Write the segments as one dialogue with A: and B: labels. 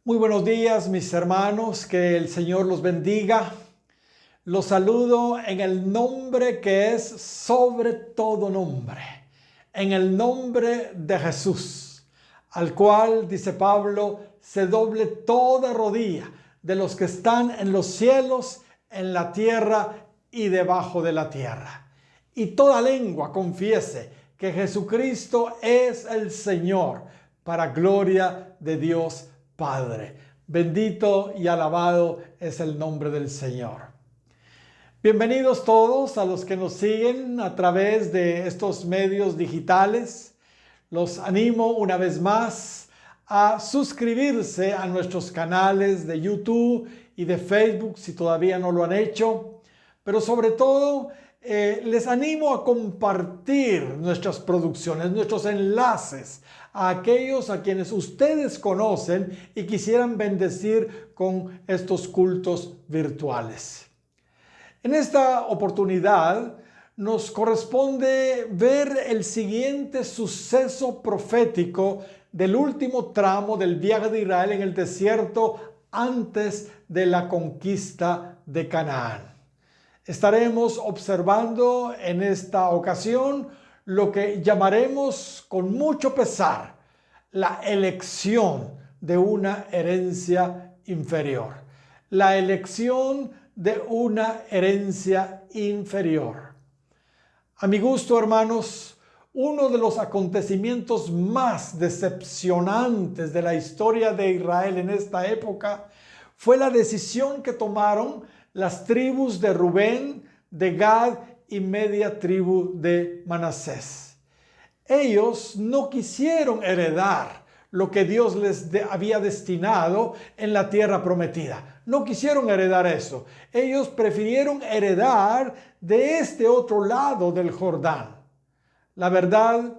A: Muy buenos días, mis hermanos, que el Señor los bendiga. Los saludo en el nombre que es sobre todo nombre, en el nombre de Jesús, al cual, dice Pablo, se doble toda rodilla de los que están en los cielos, en la tierra y debajo de la tierra. Y toda lengua confiese que Jesucristo es el Señor, para gloria de Dios Padre. Bendito y alabado es el nombre del Señor. Bienvenidos todos a los que nos siguen a través de estos medios digitales. Los animo una vez más a suscribirse a nuestros canales de YouTube y de Facebook si todavía no lo han hecho. Pero sobre todo, les animo a compartir nuestras producciones, nuestros enlaces a aquellos a quienes ustedes conocen y quisieran bendecir con estos cultos virtuales. En esta oportunidad nos corresponde ver el siguiente suceso profético del último tramo del viaje de Israel en el desierto antes de la conquista de Canaán. Estaremos observando en esta ocasión lo que llamaremos con mucho pesar la elección de una herencia inferior. La elección de una herencia inferior. A mi gusto, hermanos, uno de los acontecimientos más decepcionantes de la historia de Israel en esta época fue la decisión que tomaron las tribus de Rubén, de Gad y media tribu de Manasés. Ellos no quisieron heredar lo que Dios les había destinado en la tierra prometida. No quisieron heredar eso. Ellos prefirieron heredar de este otro lado del Jordán. La verdad,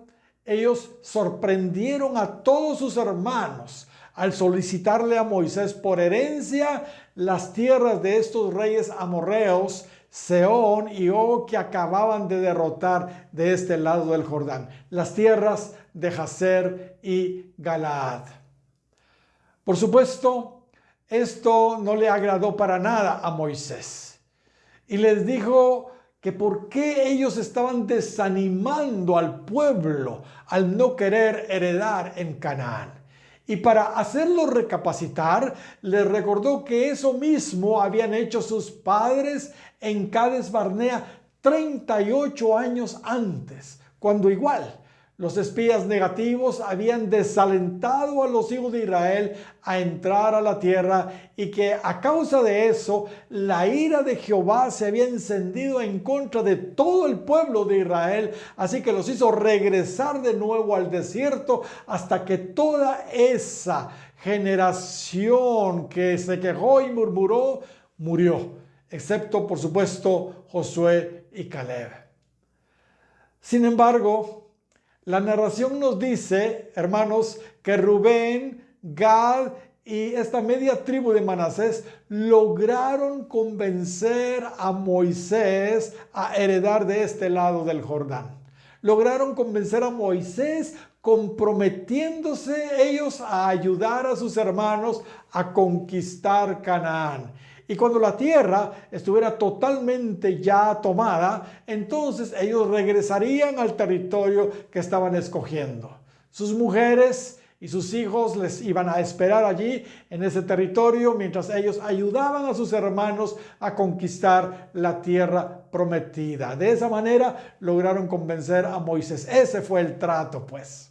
A: ellos sorprendieron a todos sus hermanos al solicitarle a Moisés por herencia las tierras de estos reyes amorreos, Sehón y Og, que acababan de derrotar de este lado del Jordán, las tierras de Jazer y Galaad. Por supuesto, esto no le agradó para nada a Moisés y les dijo que por qué ellos estaban desanimando al pueblo al no querer heredar en Canaán. Y para hacerlo recapacitar, les recordó que eso mismo habían hecho sus padres en Cades Barnea 38 años antes, cuando igual los espías negativos habían desalentado a los hijos de Israel a entrar a la tierra y que a causa de eso la ira de Jehová se había encendido en contra de todo el pueblo de Israel, así que los hizo regresar de nuevo al desierto hasta que toda esa generación que se quejó y murmuró murió, excepto por supuesto Josué y Caleb. Sin embargo, la narración nos dice, hermanos, que Rubén, Gad y esta media tribu de Manasés lograron convencer a Moisés a heredar de este lado del Jordán. Lograron convencer a Moisés comprometiéndose ellos a ayudar a sus hermanos a conquistar Canaán. Y cuando la tierra estuviera totalmente ya tomada, entonces ellos regresarían al territorio que estaban escogiendo. Sus mujeres y sus hijos les iban a esperar allí en ese territorio mientras ellos ayudaban a sus hermanos a conquistar la tierra prometida. De esa manera lograron convencer a Moisés. Ese fue el trato, pues.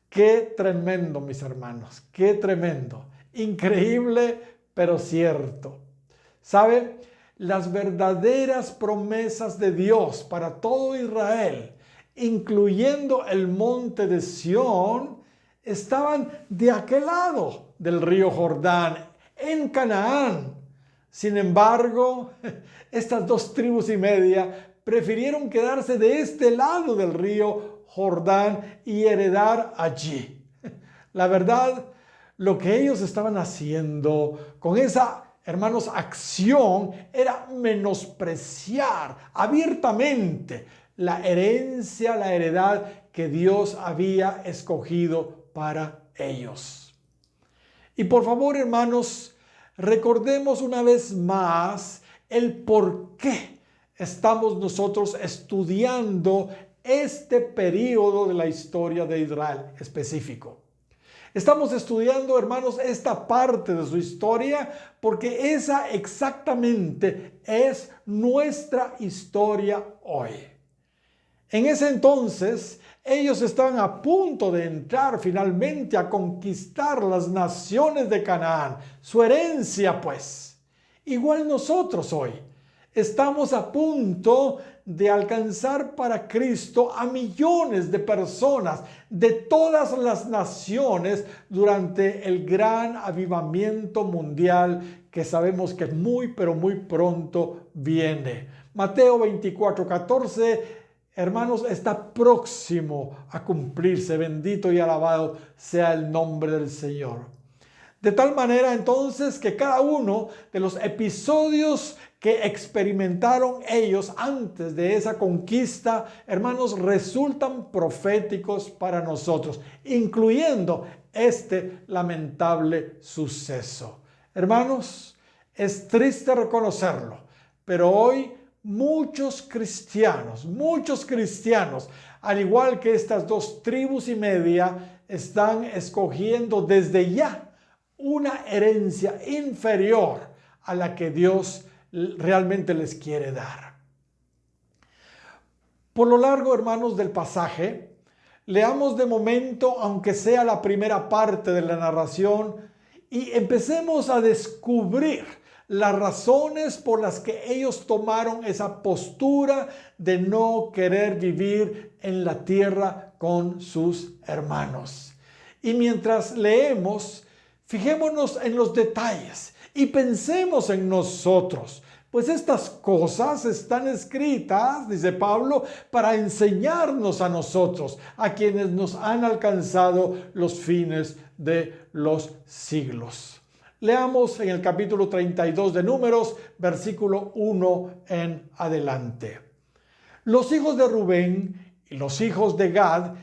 A: Qué tremendo, mis hermanos, qué tremendo. Increíble, pero cierto. ¿Sabe? Las verdaderas promesas de Dios para todo Israel, incluyendo el monte de Sión, estaban de aquel lado del río Jordán, en Canaán. Sin embargo, estas dos tribus y media prefirieron quedarse de este lado del río Jordán y heredar allí. La verdad, lo que ellos estaban haciendo con esa, hermanos, acción era menospreciar abiertamente la herencia, la heredad que Dios había escogido para ellos. Y por favor, hermanos, recordemos una vez más el por qué estamos nosotros estudiando este periodo de la historia de Israel específico. Estamos estudiando, hermanos, esta parte de su historia porque esa exactamente es nuestra historia hoy. En ese entonces, ellos estaban a punto de entrar finalmente a conquistar las naciones de Canaán, su herencia pues. Igual nosotros hoy estamos a punto de alcanzar para Cristo a millones de personas de todas las naciones durante el gran avivamiento mundial que sabemos que muy pero muy pronto viene. Mateo 24:14, hermanos, está próximo a cumplirse. Bendito y alabado sea el nombre del Señor. De tal manera entonces que cada uno de los episodios que experimentaron ellos antes de esa conquista, hermanos, resultan proféticos para nosotros, incluyendo este lamentable suceso. Hermanos, es triste reconocerlo, pero hoy muchos cristianos, al igual que estas 2,5 tribus, están escogiendo desde ya una herencia inferior a la que Dios realmente les quiere dar. Por lo largo, hermanos, del pasaje, leamos de momento, aunque sea la primera parte de la narración, y empecemos a descubrir las razones por las que ellos tomaron esa postura de no querer vivir en la tierra con sus hermanos. Y mientras leemos, fijémonos en los detalles y pensemos en nosotros, pues estas cosas están escritas, dice Pablo, para enseñarnos a nosotros, a quienes nos han alcanzado los fines de los siglos. Leamos en el capítulo 32 de Números, versículo 1 en adelante. Los hijos de Rubén y los hijos de Gad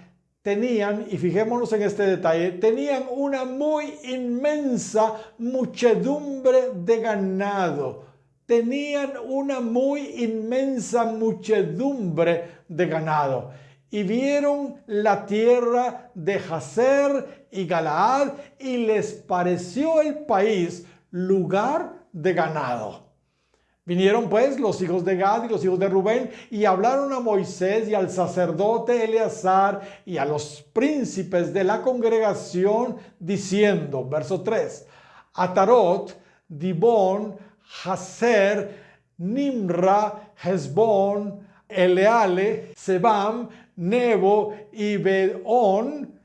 A: tenían, y fijémonos en este detalle, tenían una muy inmensa muchedumbre de ganado. Tenían una muy inmensa muchedumbre de ganado. Y vieron la tierra de Jazer y Galaad, y les pareció el país lugar de ganado. Vinieron pues los hijos de Gad y los hijos de Rubén y hablaron a Moisés y al sacerdote Eleazar y a los príncipes de la congregación diciendo, verso 3, Atarot, Dibón, Jazer, Nimra, Hezbón, Eleale, Sebam, Nebo y Bedón.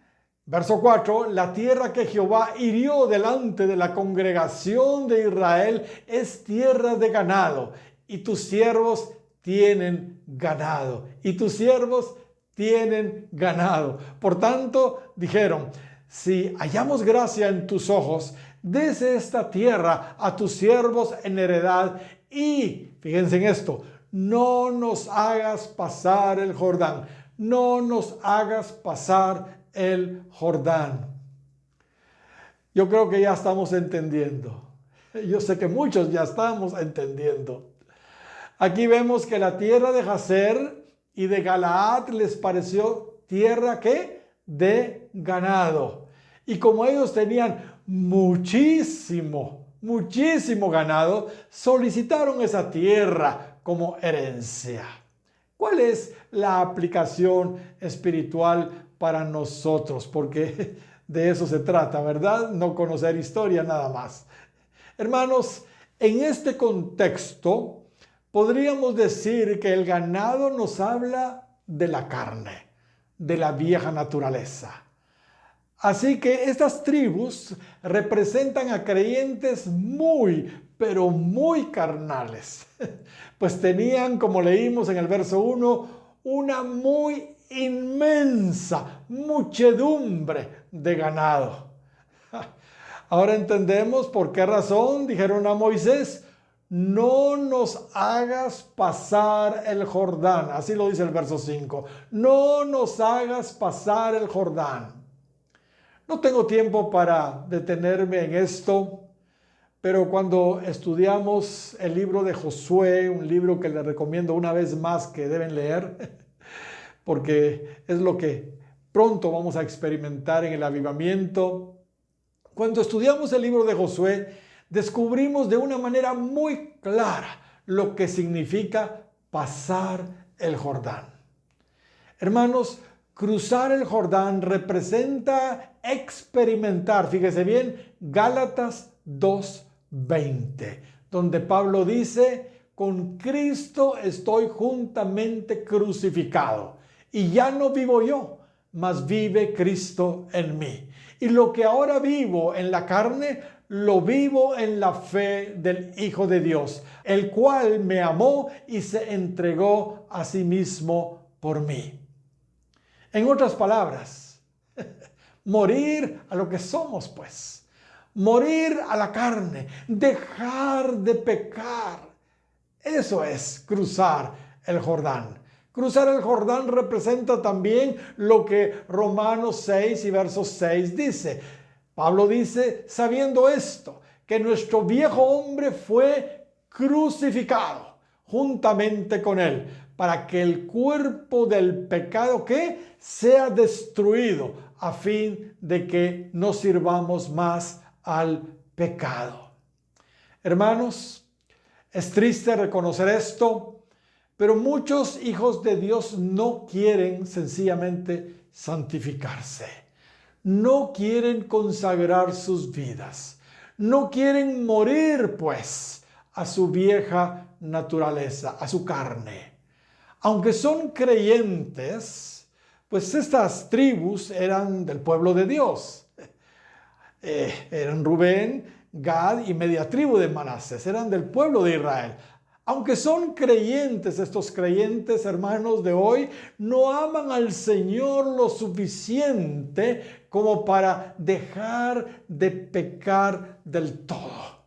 A: Verso 4, la tierra que Jehová hirió delante de la congregación de Israel es tierra de ganado, y tus siervos tienen ganado, y tus siervos tienen ganado. Por tanto, dijeron, si hallamos gracia en tus ojos, dese esta tierra a tus siervos en heredad, y, fíjense en esto, no nos hagas pasar el Jordán, no nos hagas pasar el Jordán. Yo creo que ya estamos entendiendo. Yo sé que muchos ya estamos entendiendo. Aquí vemos que la tierra de Jazer y de Galaad les pareció tierra ¿qué? De ganado. Y como ellos tenían muchísimo ganado, solicitaron esa tierra como herencia. ¿Cuál es la aplicación espiritual para nosotros? Porque de eso se trata, ¿verdad? No conocer historia nada más. Hermanos, en este contexto podríamos decir que el ganado nos habla de la carne, de la vieja naturaleza. Así que estas tribus representan a creyentes pero muy carnales. Pues tenían, como leímos en el verso 1, una muy inmensa muchedumbre de ganado. Ahora entendemos por qué razón dijeron a Moisés, no nos hagas pasar el Jordán. Así lo dice el verso 5. No nos hagas pasar el Jordán. No tengo tiempo para detenerme en esto, pero cuando estudiamos el libro de Josué, un libro que les recomiendo una vez más que deben leer, porque es lo que pronto vamos a experimentar en el avivamiento. Cuando estudiamos el libro de Josué, descubrimos de una manera muy clara lo que significa pasar el Jordán. Hermanos, cruzar el Jordán representa experimentar, fíjese bien, Gálatas 2:20, donde Pablo dice: con Cristo estoy juntamente crucificado, y ya no vivo yo, mas vive Cristo en mí. Y lo que ahora vivo en la carne, lo vivo en la fe del Hijo de Dios, el cual me amó y se entregó a sí mismo por mí. En otras palabras, morir a lo que somos, pues. Morir a la carne, dejar de pecar. Eso es cruzar el Jordán. Cruzar el Jordán representa también lo que Romanos 6 y versos 6 dice. Pablo dice: sabiendo esto, que nuestro viejo hombre fue crucificado juntamente con él, para que el cuerpo del pecado que sea destruido, a fin de que no sirvamos más al pecado. Hermanos, es triste reconocer esto, pero muchos hijos de Dios no quieren sencillamente santificarse. No quieren consagrar sus vidas. No quieren morir, pues, a su vieja naturaleza, a su carne. Aunque son creyentes, pues estas tribus eran del pueblo de Dios. Eran Rubén, Gad y media tribu de Manasés, eran del pueblo de Israel. Aunque son creyentes, estos creyentes hermanos de hoy no aman al Señor lo suficiente como para dejar de pecar del todo.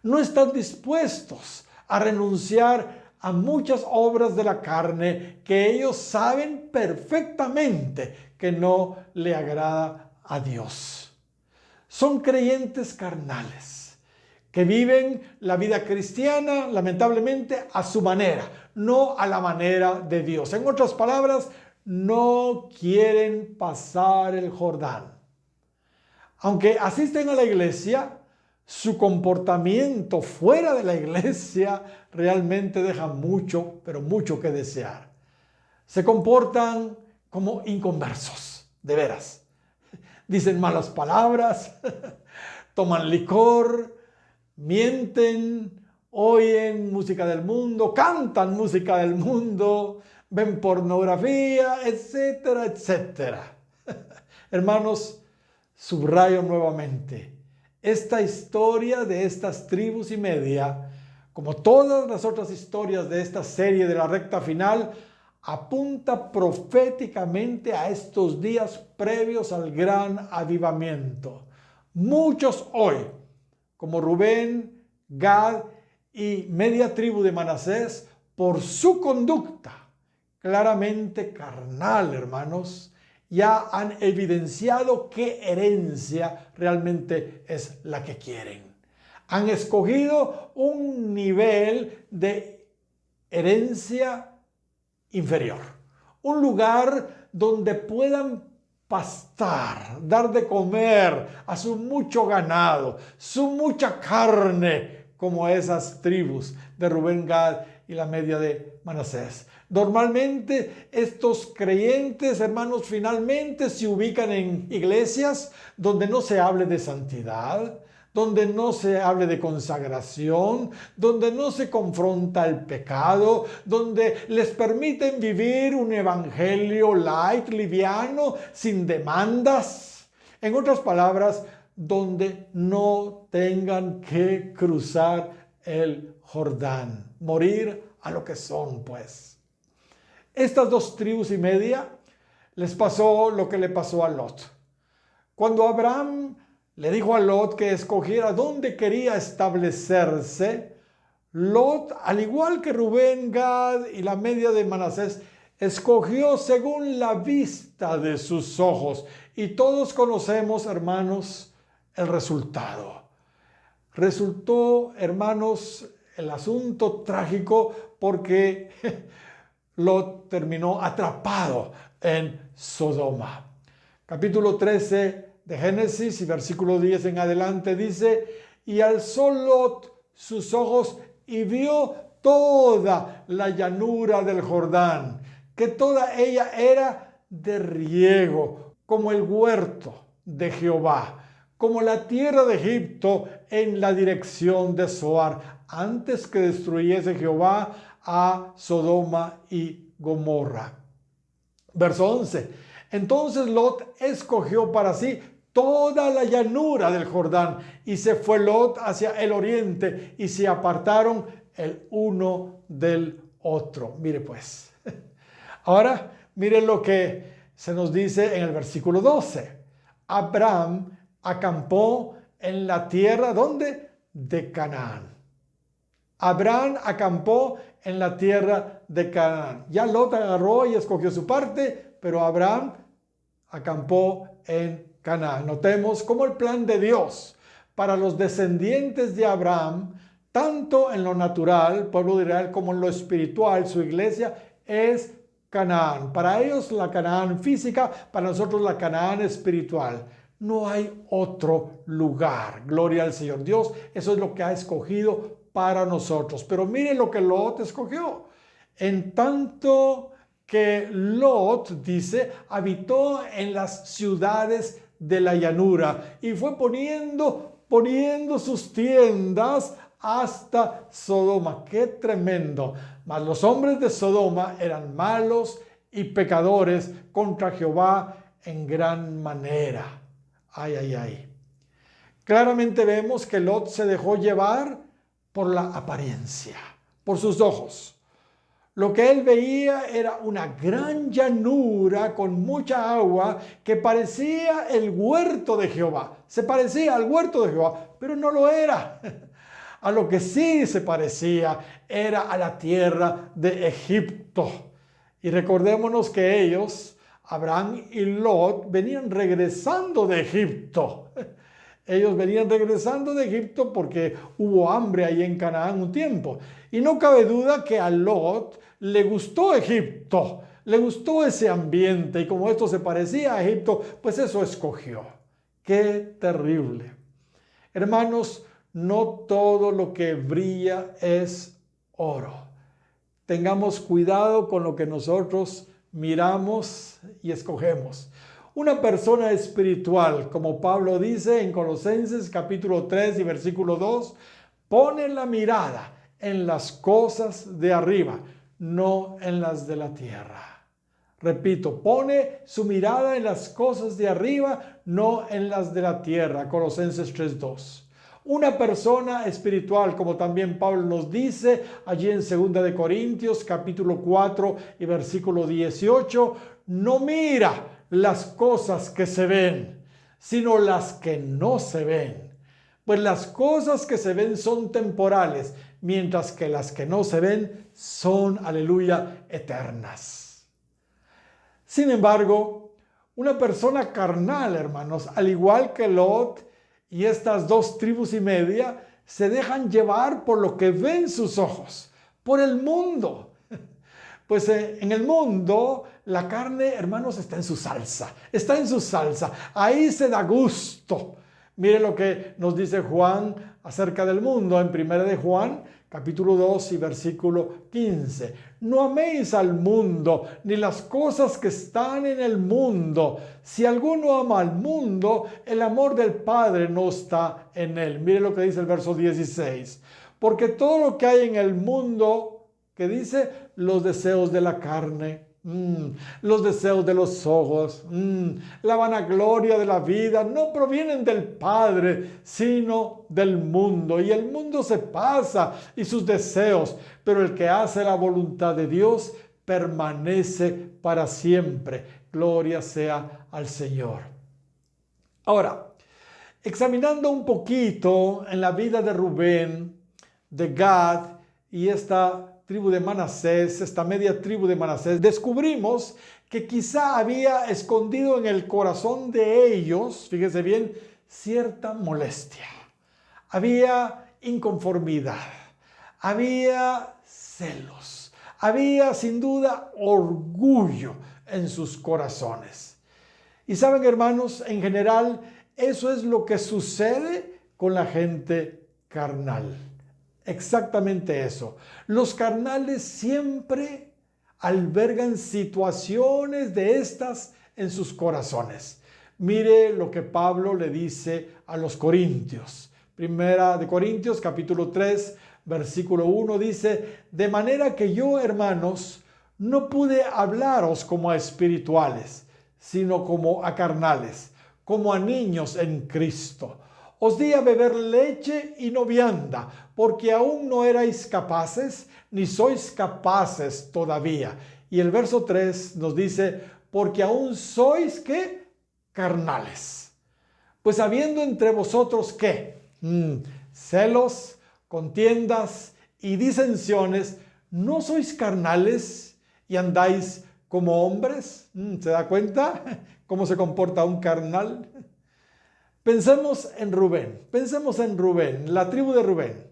A: No están dispuestos a renunciar a muchas obras de la carne que ellos saben perfectamente que no le agrada a Dios. Son creyentes carnales que viven la vida cristiana, lamentablemente, a su manera, no a la manera de Dios. En otras palabras, no quieren pasar el Jordán. Aunque asisten a la iglesia, su comportamiento fuera de la iglesia realmente deja mucho, pero mucho que desear. Se comportan como inconversos, de veras. Dicen malas palabras, toman licor, mienten, oyen música del mundo, cantan música del mundo, ven pornografía, etcétera, etcétera. Hermanos, subrayo nuevamente, esta historia de estas tribus y media, como todas las otras historias de esta serie de la recta final, apunta proféticamente a estos días previos al gran avivamiento. Muchos hoy, como Rubén, Gad y media tribu de Manasés, por su conducta claramente carnal, hermanos, ya han evidenciado qué herencia realmente es la que quieren. Han escogido un nivel de herencia inferior, un lugar donde puedan pastar, dar de comer a su mucho ganado, su mucha carne, como esas tribus de Rubén, Gad y la media de Manasés. Normalmente estos creyentes, hermanos, finalmente se ubican en iglesias donde no se hable de santidad, donde no se hable de consagración, donde no se confronta el pecado, donde les permiten vivir un evangelio light, liviano, sin demandas. En otras palabras, donde no tengan que cruzar el Jordán, morir a lo que son, pues. Estas dos tribus y media les pasó lo que le pasó a Lot. Cuando Abraham le dijo a Lot que escogiera dónde quería establecerse, Lot, al igual que Rubén, Gad y la media de Manasés, escogió según la vista de sus ojos. Y todos conocemos, hermanos, el resultado. Resultó, hermanos, el asunto trágico porque Lot terminó atrapado en Sodoma. Capítulo 13 de Génesis y versículo 10 en adelante dice: y alzó Lot sus ojos y vio toda la llanura del Jordán, que toda ella era de riego, como el huerto de Jehová, como la tierra de Egipto en la dirección de Zoar, antes que destruyese Jehová a Sodoma y Gomorra. Verso 11. Entonces Lot escogió para sí toda la llanura del Jordán, y se fue Lot hacia el oriente, y se apartaron el uno del otro. Mire pues. Ahora, mire lo que se nos dice en el versículo 12. Abraham acampó en la tierra, ¿dónde? De Canaán. Abraham acampó en la tierra de Canaán. Ya Lot agarró y escogió su parte, pero Abraham acampó en Canaán. Notemos cómo el plan de Dios para los descendientes de Abraham, tanto en lo natural, pueblo de Israel, como en lo espiritual, su iglesia, es Canaán. Para ellos la Canaán física, para nosotros la Canaán espiritual. No hay otro lugar. Gloria al Señor. Dios, eso es lo que ha escogido para nosotros. Pero miren lo que Lot escogió. En tanto que Lot, dice, habitó en las ciudades de la llanura y fue poniendo sus tiendas hasta Sodoma. ¡Qué tremendo! Mas los hombres de Sodoma eran malos y pecadores contra Jehová en gran manera. Ay, ay, ay. Claramente vemos que Lot se dejó llevar por la apariencia, por sus ojos. Lo que él veía era una gran llanura con mucha agua que parecía el huerto de Jehová. Se parecía al huerto de Jehová, pero no lo era. A lo que sí se parecía era a la tierra de Egipto. Y recordémonos que ellos, Abraham y Lot, venían regresando de Egipto. Ellos venían regresando de Egipto porque hubo hambre ahí en Canaán un tiempo. Y no cabe duda que a Lot le gustó Egipto, le gustó ese ambiente, y como esto se parecía a Egipto, pues eso escogió. ¡Qué terrible! Hermanos, no todo lo que brilla es oro. Tengamos cuidado con lo que nosotros miramos y escogemos. Una persona espiritual, como Pablo dice en Colosenses capítulo 3 y versículo 2, pone la mirada en las cosas de arriba, no en las de la tierra. Repito, pone su mirada en las cosas de arriba, no en las de la tierra. Colosenses 3:2. Una persona espiritual, como también Pablo nos dice allí en 2 de Corintios capítulo 4 y versículo 18, no mira las cosas que se ven, sino las que no se ven. Pues las cosas que se ven son temporales, mientras que las que no se ven son, aleluya, eternas. Sin embargo, una persona carnal, hermanos, al igual que Lot y estas dos tribus y media, se dejan llevar por lo que ven sus ojos, por el mundo. Pues en el mundo la carne, hermanos, está en su salsa, está en su salsa, ahí se da gusto. Mire lo que nos dice Juan acerca del mundo en 1 de Juan, capítulo 2 y versículo 15. No améis al mundo, ni las cosas que están en el mundo. Si alguno ama al mundo, el amor del Padre no está en él. Mire lo que dice el verso 16. Porque todo lo que hay en el mundo, que dice, los deseos de la carne, los deseos de los ojos, la vanagloria de la vida, no provienen del Padre, sino del mundo. Y el mundo se pasa y sus deseos, pero el que hace la voluntad de Dios permanece para siempre. Gloria sea al Señor. Ahora, examinando un poquito en la vida de Rubén, de Gad y esta tribu de Manasés, esta media tribu de Manasés, descubrimos que quizá había escondido en el corazón de ellos, fíjese bien, cierta molestia. Había inconformidad, había celos, había sin duda orgullo en sus corazones. Y saben, hermanos, en general, eso es lo que sucede con la gente carnal. Exactamente eso. Los carnales siempre albergan situaciones de estas en sus corazones. Mire lo que Pablo le dice a los corintios. Primera de Corintios, capítulo 3, versículo 1 dice: de manera que yo, hermanos, no pude hablaros como a espirituales, sino como a carnales, como a niños en Cristo. Os di a beber leche y no vianda, porque aún no erais capaces, ni sois capaces todavía. Y el verso 3 nos dice: porque aún sois, ¿qué? Carnales. Pues habiendo entre vosotros, ¿qué? Celos, contiendas y disensiones, ¿no sois carnales y andáis como hombres? ¿Se da cuenta cómo se comporta un carnal? Pensemos en Rubén, la tribu de Rubén.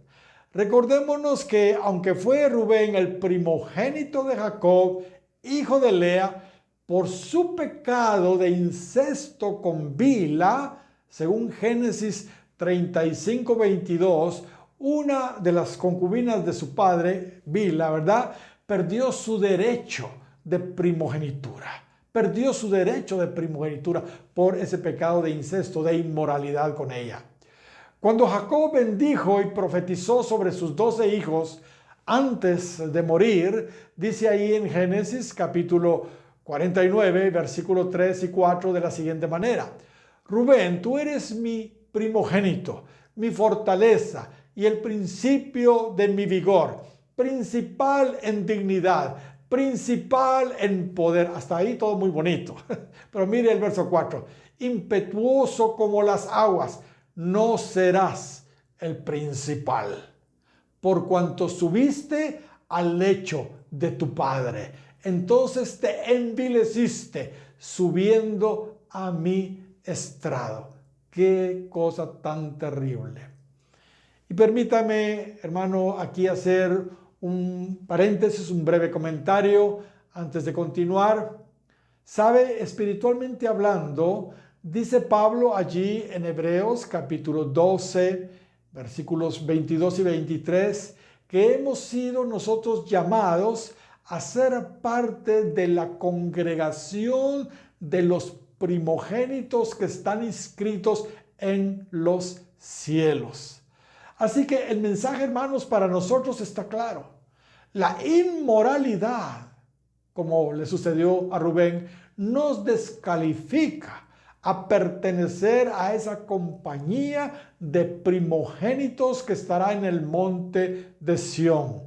A: Recordémonos que aunque fue Rubén el primogénito de Jacob, hijo de Lea, por su pecado de incesto con Bilha, según Génesis 35:22, una de las concubinas de su padre, Bilha, ¿verdad?, perdió su derecho de primogenitura. Perdió su derecho de primogenitura por ese pecado de incesto, de inmoralidad con ella. Cuando Jacob bendijo y profetizó sobre sus 12 hijos antes de morir, dice ahí en Génesis capítulo 49, versículos 3 y 4 de la siguiente manera: Rubén, tú eres mi primogénito, mi fortaleza y el principio de mi vigor, principal en dignidad, principal en poder. Hasta ahí todo muy bonito. Pero mire el verso 4. Impetuoso como las aguas, no serás el principal, por cuanto subiste al lecho de tu padre. Entonces te envileciste subiendo a mi estrado. Qué cosa tan terrible. Y permítame, hermano, aquí hacer un paréntesis, un breve comentario antes de continuar. Sabe, espiritualmente hablando, dice Pablo allí en Hebreos capítulo 12, versículos 22 y 23, que hemos sido nosotros llamados a ser parte de la congregación de los primogénitos que están inscritos en los cielos. Así que el mensaje, hermanos, para nosotros está claro. La inmoralidad, como le sucedió a Rubén, nos descalifica a pertenecer a esa compañía de primogénitos que estará en el monte de Sión.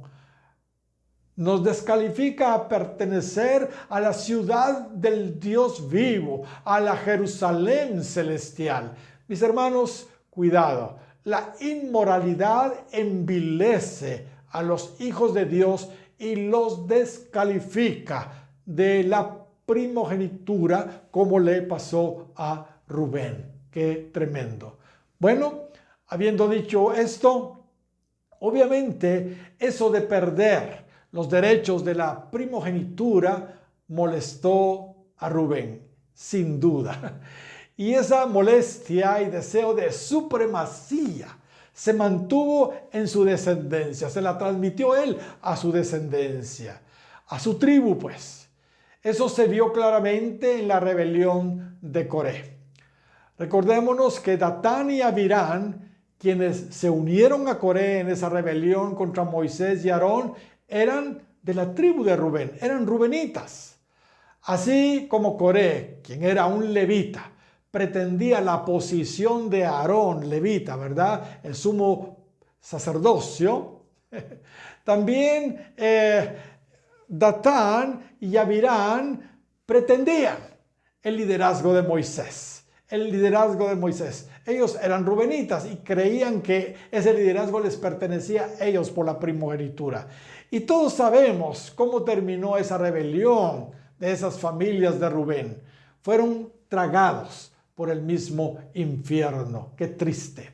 A: Nos descalifica a pertenecer a la ciudad del Dios vivo, a la Jerusalén celestial. Mis hermanos, cuidado. La inmoralidad envilece a los hijos de Dios y los descalifica de la primogenitura, como le pasó a Rubén. Qué tremendo. Bueno, habiendo dicho esto, obviamente eso de perder los derechos de la primogenitura molestó a Rubén, sin duda. Y esa molestia y deseo de supremacía se mantuvo en su descendencia, se la transmitió él a su descendencia, a su tribu, pues. Eso se vio claramente en la rebelión de Coré. Recordémonos que Datán y Abirán, quienes se unieron a Coré en esa rebelión contra Moisés y Aarón, eran de la tribu de Rubén, eran rubenitas. Así como Coré, quien era un levita, pretendía la posición de Aarón, levita, ¿verdad?, el sumo sacerdocio, también Datán y Abirán pretendían el liderazgo de Moisés. Ellos eran rubenitas y creían que ese liderazgo les pertenecía a ellos por la primogenitura. Y todos sabemos cómo terminó esa rebelión de esas familias de Rubén. Fueron tragados por el mismo infierno. Qué triste.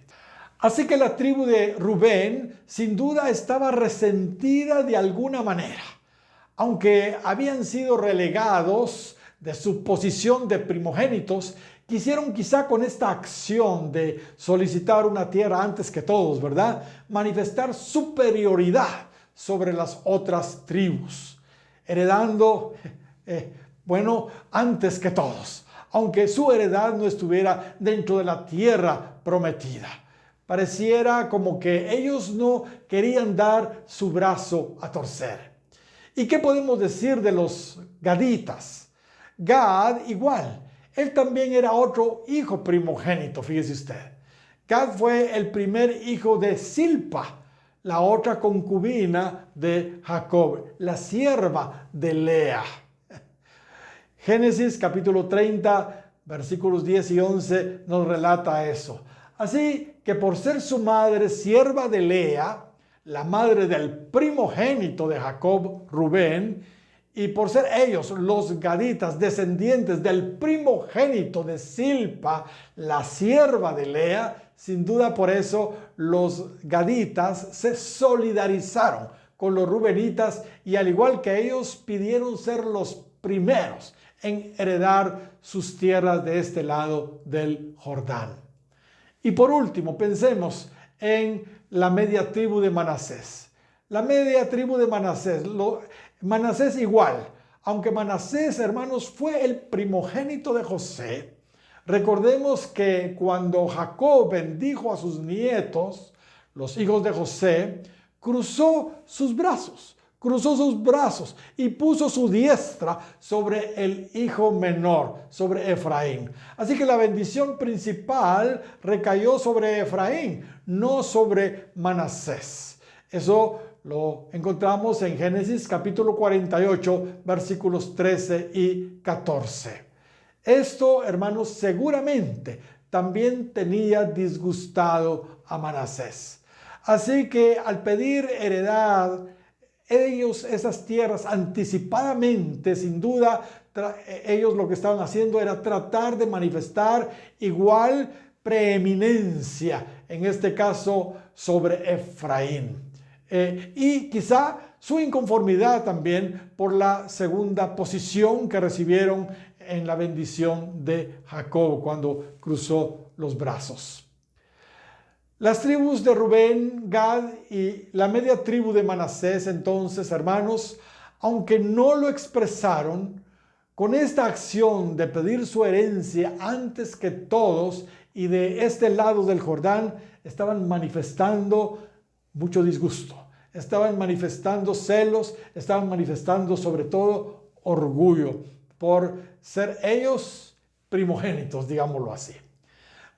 A: Así que la tribu de Rubén sin duda estaba resentida de alguna manera. Aunque habían sido relegados de su posición de primogénitos, quisieron quizá con esta acción de solicitar una tierra antes que todos, ¿verdad? Manifestar superioridad sobre las otras tribus, heredando, antes que todos, aunque su heredad no estuviera dentro de la tierra prometida. Pareciera como que ellos no querían dar su brazo a torcer. ¿Y qué podemos decir de los gaditas? Gad igual. Él también era otro hijo primogénito, fíjese usted. Gad fue el primer hijo de Silpa, la otra concubina de Jacob, la sierva de Lea. Génesis capítulo 30, versículos 10 y 11 nos relata eso. Así que por ser su madre sierva de Lea, la madre del primogénito de Jacob, Rubén, y por ser ellos los gaditas, descendientes del primogénito de Silpa, la sierva de Lea, sin duda por eso los gaditas se solidarizaron con los rubenitas y al igual que ellos pidieron ser los primeros en heredar sus tierras de este lado del Jordán. Y por último, pensemos en la media tribu de Manasés. La media tribu de Manasés, Manasés igual, aunque Manasés, hermanos, fue el primogénito de José. Recordemos que cuando Jacob bendijo a sus nietos, los hijos de José, cruzó sus brazos y puso su diestra sobre el hijo menor, sobre Efraín. Así que la bendición principal recayó sobre Efraín, no sobre Manasés. Eso lo encontramos en Génesis capítulo 48, versículos 13 y 14. Esto, hermanos, seguramente también tenía disgustado a Manasés. Así que al pedir heredad, ellos esas tierras anticipadamente, sin duda, ellos lo que estaban haciendo era tratar de manifestar igual preeminencia, en este caso sobre Efraín. Y quizá su inconformidad también por la segunda posición que recibieron en la bendición de Jacob cuando cruzó los brazos. Las tribus de Rubén, Gad y la media tribu de Manasés, entonces, hermanos, aunque no lo expresaron, con esta acción de pedir su herencia antes que todos y de este lado del Jordán, estaban manifestando mucho disgusto, estaban manifestando celos, estaban manifestando sobre todo orgullo por ser ellos primogénitos, digámoslo así.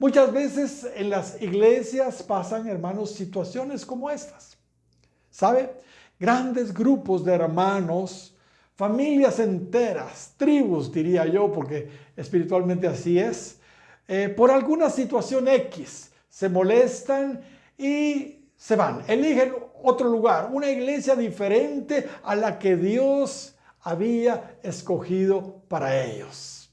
A: Muchas veces en las iglesias pasan, hermanos, situaciones como estas. ¿Sabe? Grandes grupos de hermanos, familias enteras, tribus diría yo, porque espiritualmente así es, por alguna situación X, se molestan y se van, eligen otro lugar, una iglesia diferente a la que Dios había escogido para ellos.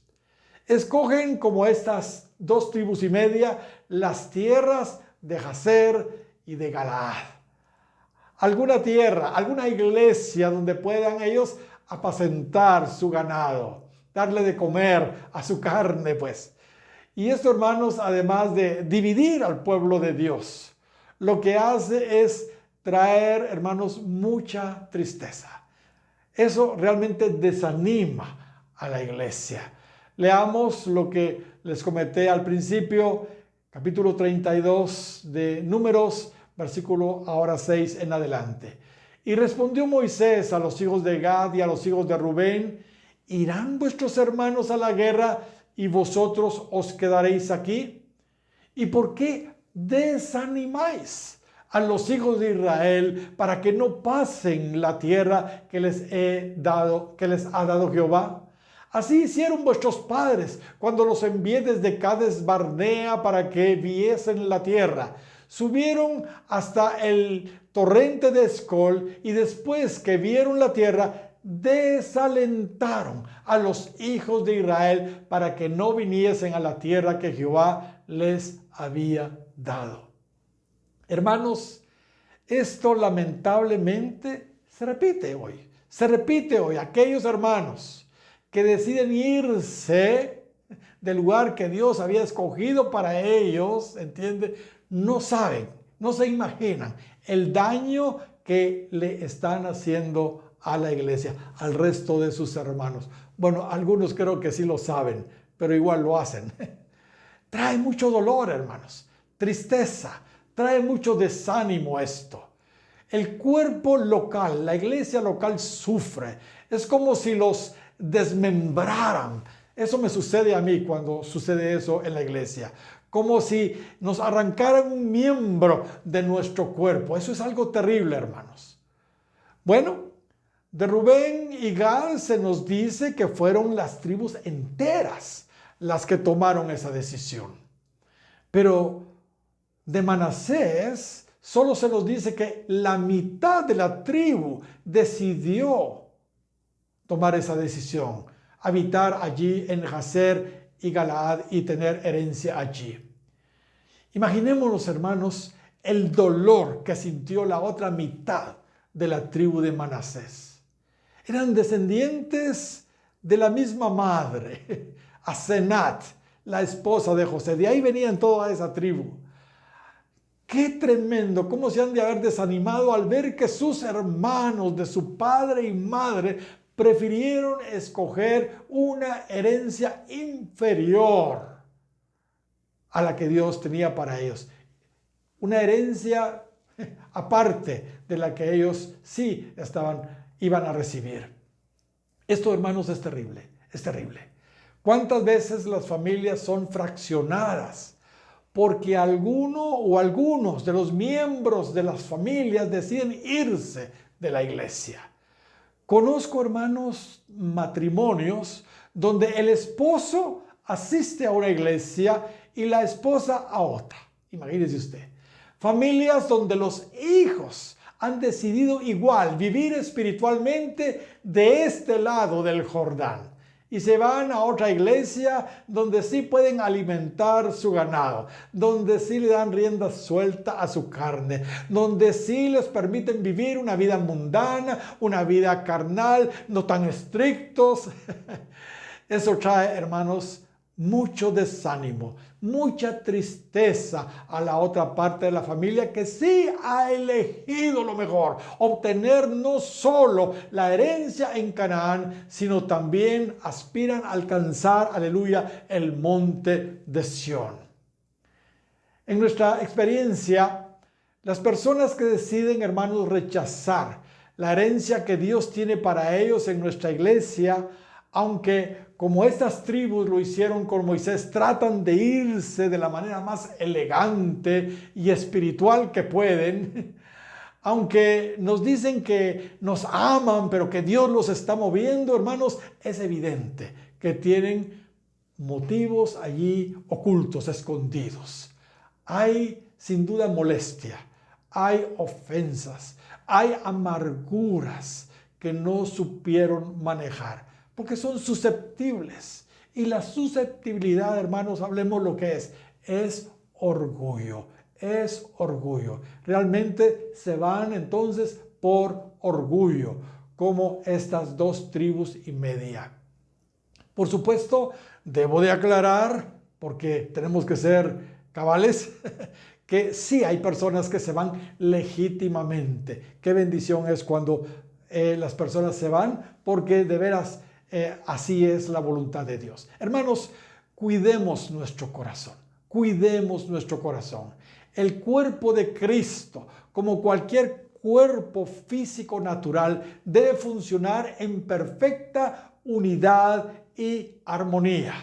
A: Escogen como estas 2 tribus y media las tierras de Jazer y de Galaad. Alguna tierra, alguna iglesia donde puedan ellos apacentar su ganado, darle de comer a su carne, pues. Y esto, hermanos, además de dividir al pueblo de Dios, lo que hace es traer, hermanos, mucha tristeza. Eso realmente desanima a la iglesia. Leamos lo que les comenté al principio, capítulo 32 de Números, versículo ahora 6 en adelante. Y respondió Moisés a los hijos de Gad y a los hijos de Rubén: ¿irán vuestros hermanos a la guerra y vosotros os quedaréis aquí? ¿Y por qué desanimáis a los hijos de Israel para que no pasen la tierra que les ha dado Jehová? Así hicieron vuestros padres cuando los envié desde Cades Barnea para que viesen la tierra. Subieron hasta el torrente de Escol y después que vieron la tierra, desalentaron a los hijos de Israel para que no viniesen a la tierra que Jehová les había dado. Hermanos, esto lamentablemente se repite hoy. Se repite hoy. Aquellos hermanos que deciden irse del lugar que Dios había escogido para ellos, ¿entiende? No saben, no se imaginan el daño que le están haciendo a la iglesia, al resto de sus hermanos. Bueno, algunos creo que sí lo saben, pero igual lo hacen. Trae mucho dolor, hermanos, tristeza, trae mucho desánimo esto. El cuerpo local, la iglesia local sufre. Es como si los desmembraran. Eso me sucede a mí cuando sucede eso en la iglesia. Como si nos arrancaran un miembro de nuestro cuerpo. Eso es algo terrible, hermanos. Bueno, de Rubén y Gad se nos dice que fueron las tribus enteras las que tomaron esa decisión. Pero de Manasés solo se nos dice que la mitad de la tribu decidió tomar esa decisión, habitar allí en Jazer y Galaad y tener herencia allí. Imaginémonos, hermanos, el dolor que sintió la otra mitad de la tribu de Manasés. Eran descendientes de la misma madre, Asenat, la esposa de José. De ahí venían toda esa tribu. Qué tremendo, cómo se han de haber desanimado al ver que sus hermanos de su padre y madre prefirieron escoger una herencia inferior a la que Dios tenía para ellos. Una herencia aparte de la que ellos sí iban a recibir. Esto, hermanos, es terrible, es terrible. ¿Cuántas veces las familias son fraccionadas? Porque alguno o algunos de los miembros de las familias deciden irse de la iglesia. Conozco, hermanos, matrimonios donde el esposo asiste a una iglesia y la esposa a otra. Imagínese usted. Familias donde los hijos han decidido igual vivir espiritualmente de este lado del Jordán. Y se van a otra iglesia donde sí pueden alimentar su ganado, donde sí le dan rienda suelta a su carne, donde sí les permiten vivir una vida mundana, una vida carnal, no tan estrictos. Eso trae, hermanos, mucho desánimo, mucha tristeza a la otra parte de la familia que sí ha elegido lo mejor, obtener no solo la herencia en Canaán, sino también aspiran a alcanzar, aleluya, el monte de Sión. En nuestra experiencia, las personas que deciden, hermanos, rechazar la herencia que Dios tiene para ellos en nuestra iglesia, aunque como estas tribus lo hicieron con Moisés, tratan de irse de la manera más elegante y espiritual que pueden, aunque nos dicen que nos aman, pero que Dios los está moviendo, hermanos, es evidente que tienen motivos allí ocultos, escondidos. Hay sin duda molestia, hay ofensas, hay amarguras que no supieron manejar, porque son susceptibles. Y la susceptibilidad, hermanos, hablemos lo que es orgullo, es orgullo. Realmente se van entonces por orgullo, como estas dos tribus y media. Por supuesto, debo de aclarar, porque tenemos que ser cabales, que sí hay personas que se van legítimamente. Qué bendición es cuando las personas se van, porque de veras así es la voluntad de Dios. Hermanos, cuidemos nuestro corazón, cuidemos nuestro corazón. El cuerpo de Cristo, como cualquier cuerpo físico natural, debe funcionar en perfecta unidad y armonía.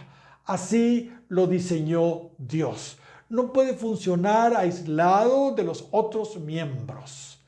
A: Así lo diseñó Dios. No puede funcionar aislado de los otros miembros.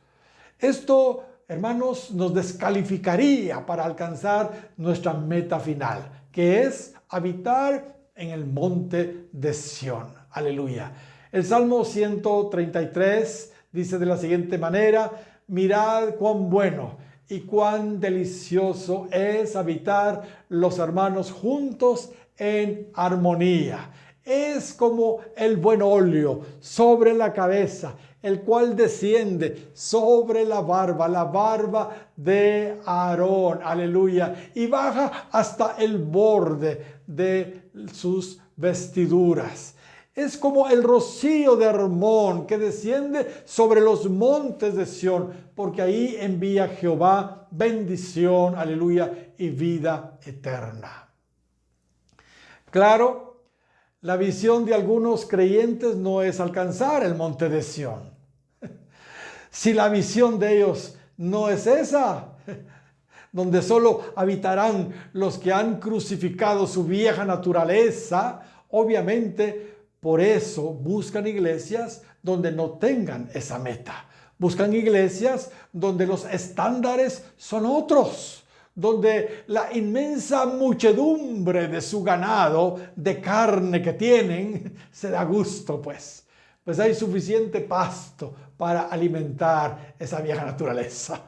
A: Esto, hermanos, nos descalificaría para alcanzar nuestra meta final, que es habitar en el monte de Sión. Aleluya. El Salmo 133 dice de la siguiente manera: mirad cuán bueno y cuán delicioso es habitar los hermanos juntos en armonía. Es como el buen óleo sobre la cabeza, el cual desciende sobre la barba de Aarón, aleluya, y baja hasta el borde de sus vestiduras. Es como el rocío de Hermón que desciende sobre los montes de Sión, porque ahí envía Jehová bendición, aleluya, y vida eterna. Claro, la visión de algunos creyentes no es alcanzar el monte de Sión. Si la visión de ellos no es esa, donde solo habitarán los que han crucificado su vieja naturaleza, obviamente por eso buscan iglesias donde no tengan esa meta. Buscan iglesias donde los estándares son otros, donde la inmensa muchedumbre de su ganado de carne que tienen se da gusto, pues hay suficiente pasto para alimentar esa vieja naturaleza.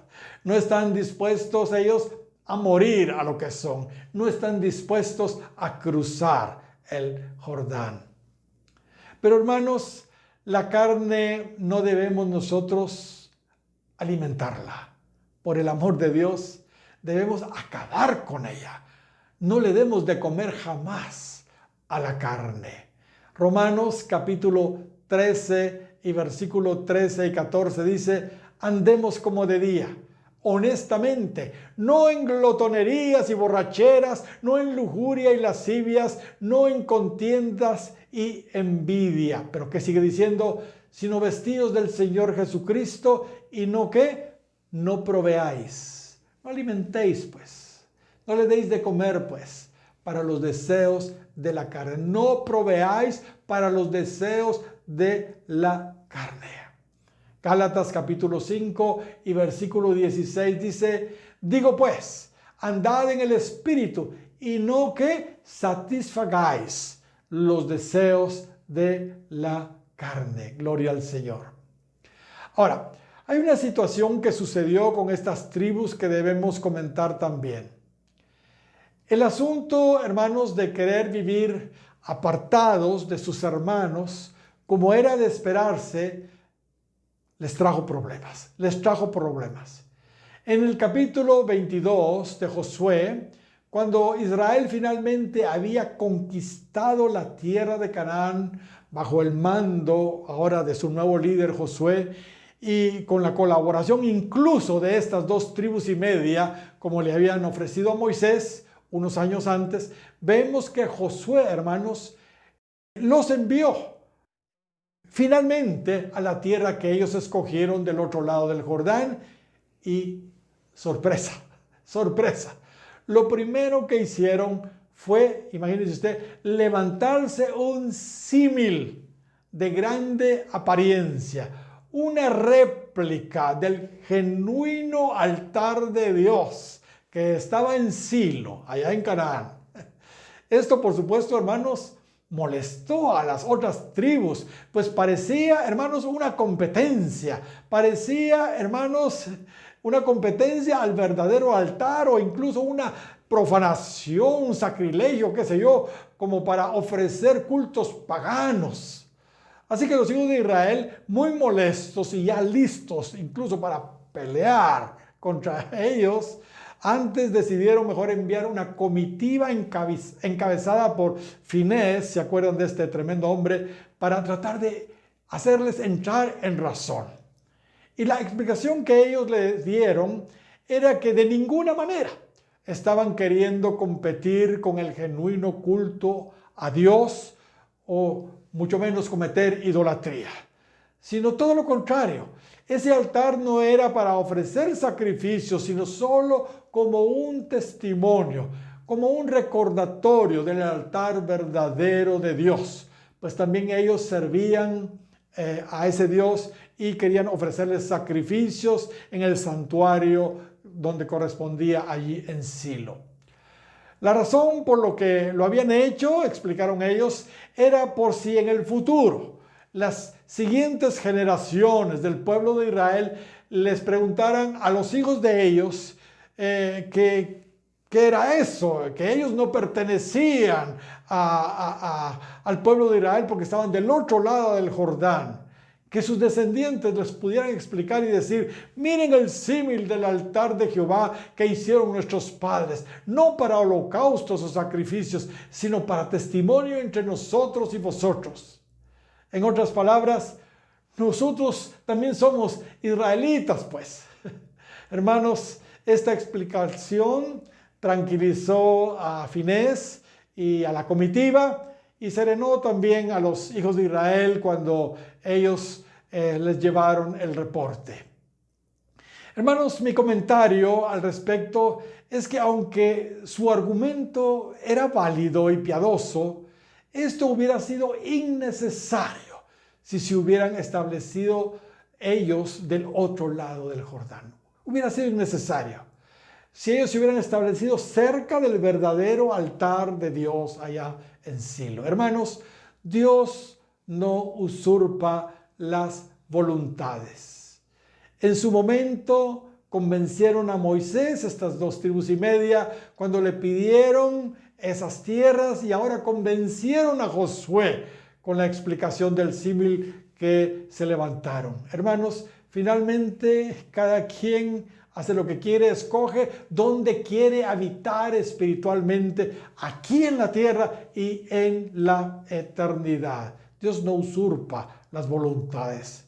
A: No están dispuestos ellos a morir a lo que son, no están dispuestos a cruzar el Jordán. Pero hermanos, la carne no debemos nosotros alimentarla. Por el amor de Dios, debemos acabar con ella. No le demos de comer jamás a la carne. Romanos capítulo 13 y versículo 13 y 14 dice: andemos como de día, honestamente, no en glotonerías y borracheras, no en lujuria y lascivias, no en contiendas y envidia. Pero ¿qué sigue diciendo? Sino vestidos del Señor Jesucristo, y no ¿qué? No proveáis, no alimentéis pues, no le deis de comer pues para los deseos de la carne, no proveáis para los deseos de la carne. Gálatas capítulo 5 y versículo 16 dice: digo pues, andad en el Espíritu, y no que satisfagáis los deseos de la carne. Gloria al Señor. Ahora, hay una situación que sucedió con estas tribus que debemos comentar también. El asunto, hermanos, de querer vivir apartados de sus hermanos, como era de esperarse, les trajo problemas. En el capítulo 22 de Josué, cuando Israel finalmente había conquistado la tierra de Canaán bajo el mando ahora de su nuevo líder Josué, y con la colaboración incluso de estas 2 tribus y media, como le habían ofrecido a Moisés unos años antes, vemos que Josué, hermanos, los envió finalmente a la tierra que ellos escogieron del otro lado del Jordán. Y sorpresa, lo primero que hicieron fue, imagínense usted, levantarse un símil de grande apariencia, una réplica del genuino altar de Dios que estaba en Silo, allá en Canaán. Esto, por supuesto, hermanos, molestó a las otras tribus, pues parecía, hermanos, una competencia. Parecía, hermanos, una competencia al verdadero altar, o incluso una profanación, un sacrilegio, qué sé yo, como para ofrecer cultos paganos. Así que los hijos de Israel, muy molestos y ya listos incluso para pelear contra ellos, antes decidieron mejor enviar una comitiva encabezada por Finés, ¿se acuerdan de este tremendo hombre?, para tratar de hacerles entrar en razón. Y la explicación que ellos les dieron era que de ninguna manera estaban queriendo competir con el genuino culto a Dios, o mucho menos cometer idolatría, sino todo lo contrario. Ese altar no era para ofrecer sacrificios, sino solo como un testimonio, como un recordatorio del altar verdadero de Dios. Pues también ellos servían a ese Dios y querían ofrecerles sacrificios en el santuario donde correspondía allí en Silo. La razón por lo que lo habían hecho, explicaron ellos, era por si en el futuro las siguientes generaciones del pueblo de Israel les preguntaran a los hijos de ellos qué era eso, que ellos no pertenecían al pueblo de Israel porque estaban del otro lado del Jordán, que sus descendientes les pudieran explicar y decir: miren el símil del altar de Jehová que hicieron nuestros padres, no para holocaustos o sacrificios, sino para testimonio entre nosotros y vosotros. En otras palabras, nosotros también somos israelitas, pues. Hermanos, esta explicación tranquilizó a Finés y a la comitiva, y serenó también a los hijos de Israel cuando ellos les llevaron el reporte. Hermanos, mi comentario al respecto es que aunque su argumento era válido y piadoso, esto hubiera sido innecesario si se hubieran establecido ellos del otro lado del Jordán. Hubiera sido innecesario si ellos se hubieran establecido cerca del verdadero altar de Dios allá en Silo. Hermanos, Dios no usurpa las voluntades. En su momento convencieron a Moisés, estas 2 tribus y media, cuando le pidieron esas tierras, y ahora convencieron a Josué con la explicación del símil que se levantaron. Hermanos, finalmente cada quien hace lo que quiere, escoge dónde quiere habitar espiritualmente, aquí en la tierra y en la eternidad. Dios no usurpa las voluntades.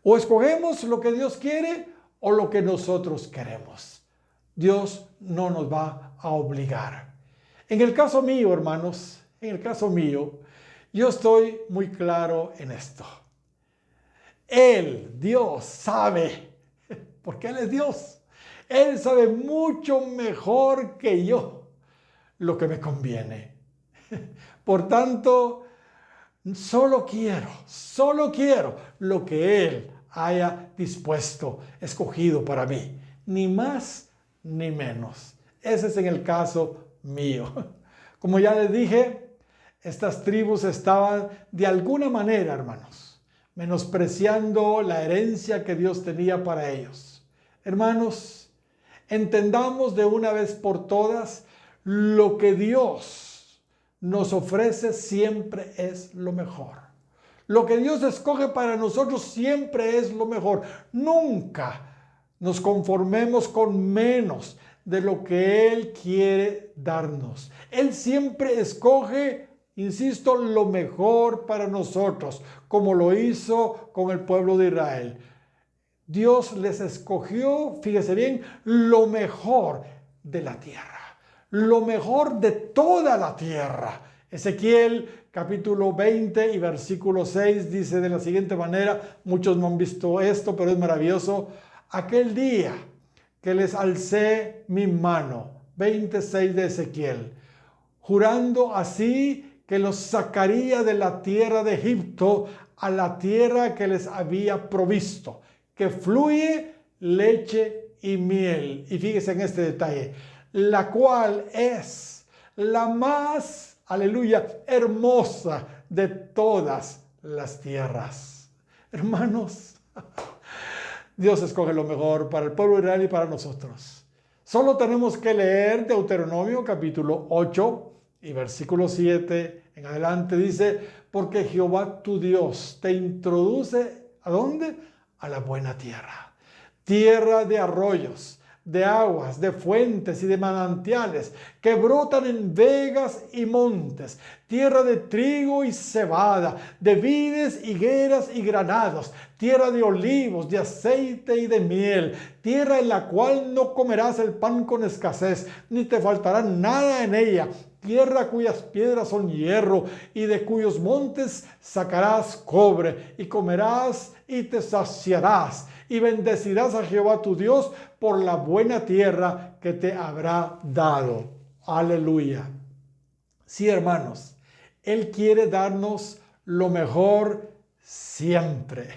A: O escogemos lo que Dios quiere o lo que nosotros queremos. Dios no nos va a obligar. En el caso mío, hermanos, en el caso mío, yo estoy muy claro en esto. Él, Dios, sabe, porque Él es Dios. Él sabe mucho mejor que yo lo que me conviene. Por tanto, solo quiero lo que Él haya dispuesto, escogido para mí. Ni más ni menos. Ese es en el caso mío. Como ya les dije, estas tribus estaban de alguna manera, hermanos, menospreciando la herencia que Dios tenía para ellos. Hermanos, entendamos de una vez por todas, lo que Dios nos ofrece siempre es lo mejor. Lo que Dios escoge para nosotros siempre es lo mejor. Nunca nos conformemos con menos de lo que Él quiere darnos. Él siempre escoge, insisto, lo mejor para nosotros, como lo hizo con el pueblo de Israel. Dios les escogió, fíjese bien, lo mejor de la tierra, lo mejor de toda la tierra. Ezequiel capítulo 20 y versículo 6 dice de la siguiente manera, muchos no han visto esto, pero es maravilloso: aquel día que les alcé mi mano, 26 de Ezequiel, jurando así que los sacaría de la tierra de Egipto a la tierra que les había provisto, que fluye leche y miel. Y fíjese en este detalle, la cual es la más, aleluya, hermosa de todas las tierras. Hermanos, Dios escoge lo mejor para el pueblo de Israel y para nosotros. Solo tenemos que leer Deuteronomio capítulo 8 y versículo 7 en adelante. Dice: porque Jehová tu Dios te introduce, ¿a dónde? A la buena tierra. Tierra de arroyos, de aguas, de fuentes y de manantiales que brotan en vegas y montes, tierra de trigo y cebada, de vides, higueras y granados, tierra de olivos, de aceite y de miel, tierra en la cual no comerás el pan con escasez, ni te faltará nada en ella, tierra cuyas piedras son hierro y de cuyos montes sacarás cobre, y comerás y te saciarás, y bendecirás a Jehová tu Dios por la buena tierra que te habrá dado. Aleluya. Sí, hermanos, Él quiere darnos lo mejor siempre.